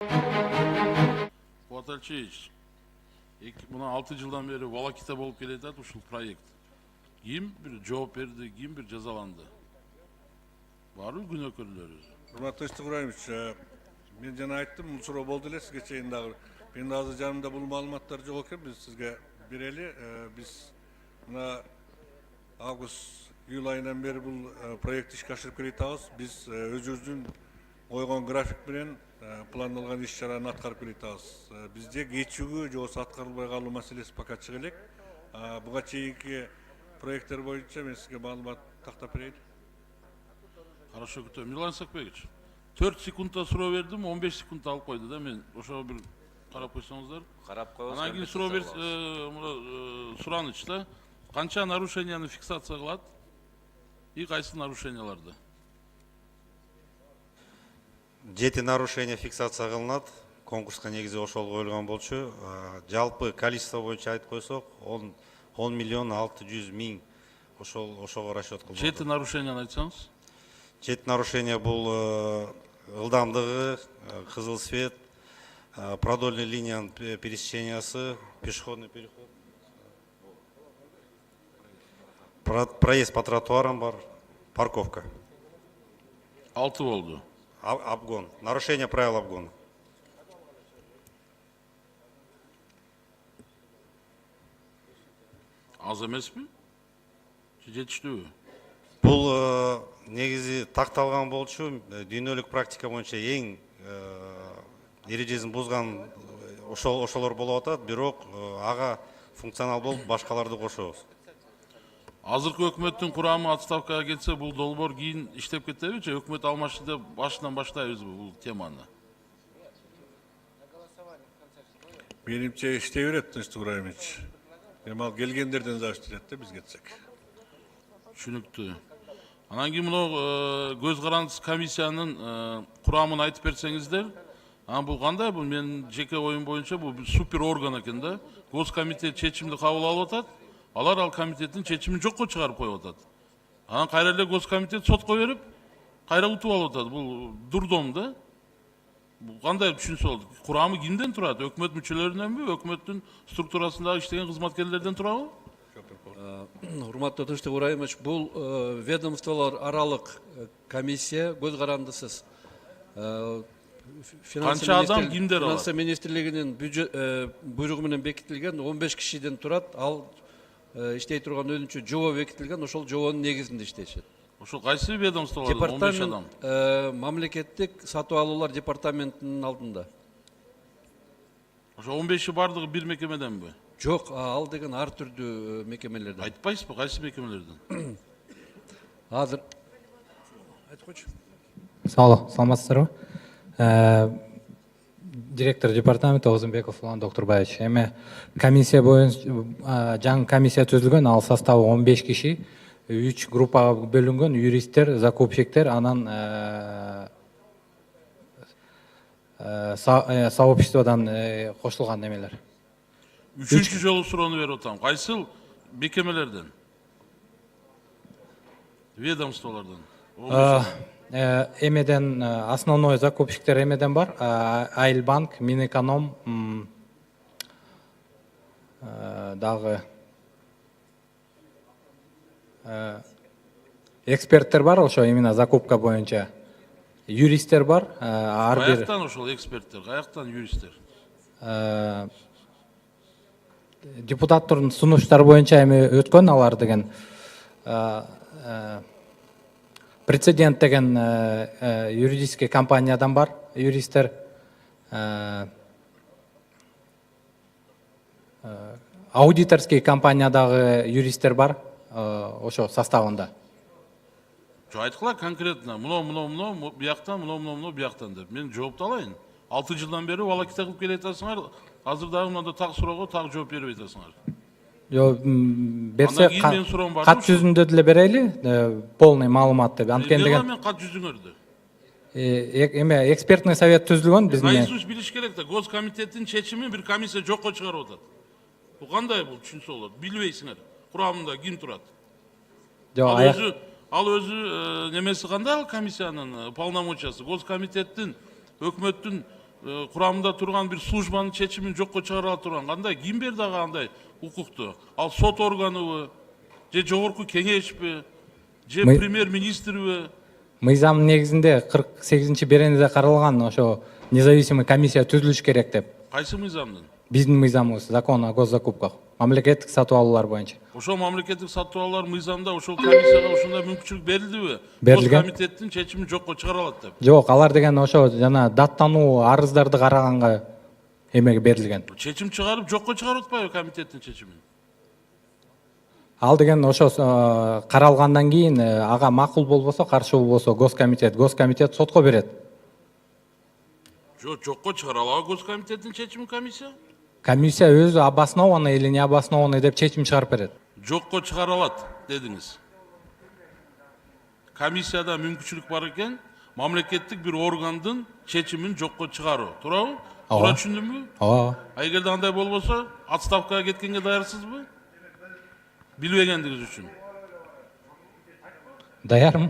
Fuat Alçeевич, buna 6 yıldan beri Valakit'te bolup keledi ушул проект. Kim bir cevap verdi, kim bir cezalandı? Var mı günökörlörü? Hurmatlı Kuraymış, ben jana ayttım, бұл суроо болду эле сизге чейин дагы. Мен азыр жанымда бул маалыматтар жок экен, биз сизге берели. Биз мына август июль айынан бери бул проектти ишке ашырып келатабыз. Биз өзүбүздүн койгон график менен пландалган иш чараны аткарып келатабыз. Бизде кечүүгү же болбосо аткарылбай калуу маселеси пока чыга элек. Буга чейинки проекттер боюнча мен сизге маалымат тактап берейин. Хорошо күтөм. Милан Сакбекович, 4 секундта суроо бердим, 15 секундта алып койду да. Мен ошого bir карап койсоңуздар. Карап коебуз. Анан кийин суроо суранычта канча нарушенияны фиксация кылат? И кайсы нарушенияларды? 7 нарушения фиксация кылынат. Конкурска негизи ошол коюлган болчу. Жалпы количество боюнча айтып койсок, 10 миллион 600 миң ошого расчет кылынат. 7 нарушенияны айтсаңыз? 7 нарушения бул ылдамдыгы, кызыл свет, продольный линиянын пересечениясы, пешеходный переход, проезд по тротуарам бар, парковка. 6 болду. Обгон. Нарушение правил обгона. Аз эмеспи? Жетиштүүбү? Бул негизи такталган болчу, дүйнөлүк практика боюнча эң эрежесин бузган ошолор болуп атат, бирок ага функционал болуп башкаларды кошобуз. Азыркы өкмөттүн курамы отставкага кетсе, бул долбоор кийин иштеп кетеби же өкмөт алмашты деп башынан баштайбызбы бул теманы? Менимче иштей берет, Тынчтык Ибраимович. Эми ал келгендерден зависит этет да, биз кетсек. Түшүнүктүү. Анан кийин мына көз карандысыз комиссиянын курамын айтып берсеңиздер. Анан бул кандай? Бул менин жеке оюм боюнча бул супер орган экен да. Госкомитет чечимди кабыл алып атат. Алар ал комитеттин чечимин жокко чыгарып коюп атат. Анан кайра эле госкомитет сотко берип, кайра утуп алып атат. Бул дурдом да. Бул кандай түшүнсө болот? Курамы кимден турат? Өкмөт мүчөлөрүнөнбү? Өкмөттүн структурасындагы иштеген кызматкерлерден турабы? Урматтуу Тынчтык Ибраимович, бул ведомстволор аралык комиссия көз карандысыз. Канча адам кимдер алат? Финансы министрлигинин буйругу менен бекитилген 15 кишиден турат. Ал иштей турган өзүнчө жобо бекитилген, ошол жобонун негизинде иштешет. Ошол кайсы ведомстволордон 15 адам? Мамлекеттик сатып алуулар департаментинин алдында. Ошо 15 бардыгы бир мекемеденби? Жок, ал деген ар түрдүү мекемелерден. Айтпайсызбы, кайсы мекемелерден? Азыр айтып койчу. Саламатсыздарбы? Директор департамента Озунбеков Улан Доктурбаевич. Эми комиссия боюнча жаңы комиссия түзүлгөн, ал составы 15 киши, 3 группага бөлүнгөн, юристтер, закупщиктер, анан сообществодан кошулган немелер. Үчүнчү жолу суроону берип атам. Кайсыл мекемелерден? Ведомстволордон? Эмеден основной закупщиктер эмеден бар. Айлбанк, Минэконом, дагы эксперттер бар, ошо именно закупка боюнча. Юристтер бар. Каяктан ошол эксперттер, каяктан юристтер? Депутаттардын сунуштары боюнча эми өткөн алар деген прецедент деген юридический компаниядан бар юристтер, аудиторский компаниядагы юристтер бар ошо составында. Жо айткыла конкретно, муну бияктан, муну бияктан деп. Мен жоопту алайын. 6 жылдан бери Валакитте кылып келатасыңар, азыр дагы мында так суроого так жооп берип атасыңар. Жо берсе кат жүзүндө деле берели, полный маалымат деп. Анткени деген мен кат жүзүңөрдү. Эме экспертный совет түзүлгөн биздин. Наизусть билиш керек да, госкомитеттин чечимин бир комиссия жокко чыгарып атат. Бул кандай бул түшүнсө болот? Билбейсиңер. Курамында ким турат? Ал өзү немеси кандай ал комиссиянын полномочиясы? Госкомитеттин, өкмөттүн курамында турган бир службанын чечимин жокко чыгара турган кандай ким берди ага андай укукту? Ал сот органыбы же жогорку кеңешпи же премьер министрби? Мыйзам негизинде 48-беренеде каралган ошо независимый комиссия түзүлүш керек деп. Кайсы мыйзамдын? Биздин мыйзамыбыз закон о госзакупках. Мамлекеттик сатып алуулар боюнча. Ошол мамлекеттик сатып алуулар мыйзамда ошол комиссияга ошондой мүмкүнчүлүк берилдиби? Берилген. Комитеттин чечими жокко чыгара алат деп. Жок, алар деген ошо жана даттануу арыздарды караганга эмеге берилген. Чечим чыгарып жокко чыгарып атпайбы комитеттин чечимин? Ал деген ошо каралгандан кийин ага макул болбосо, каршы болбосо госкомитет сотко берет. Жокко чыгара алабы госкомитеттин чечими комиссия? Комиссия өзү обоснованный или не обоснованный деп чечим чыгарып берет. Жокко чыгара алат дедиңиз. Комиссияда мүмкүнчүлүк бар экен, мамлекеттик бир органдын чечимин жокко чыгаруу. Туурабы? Туура түшүндүмбү? Ооба. Эгерде андай болбосо, отставкага кеткенге даярсызбы? Билбегендигиз үчүн. Даярмын.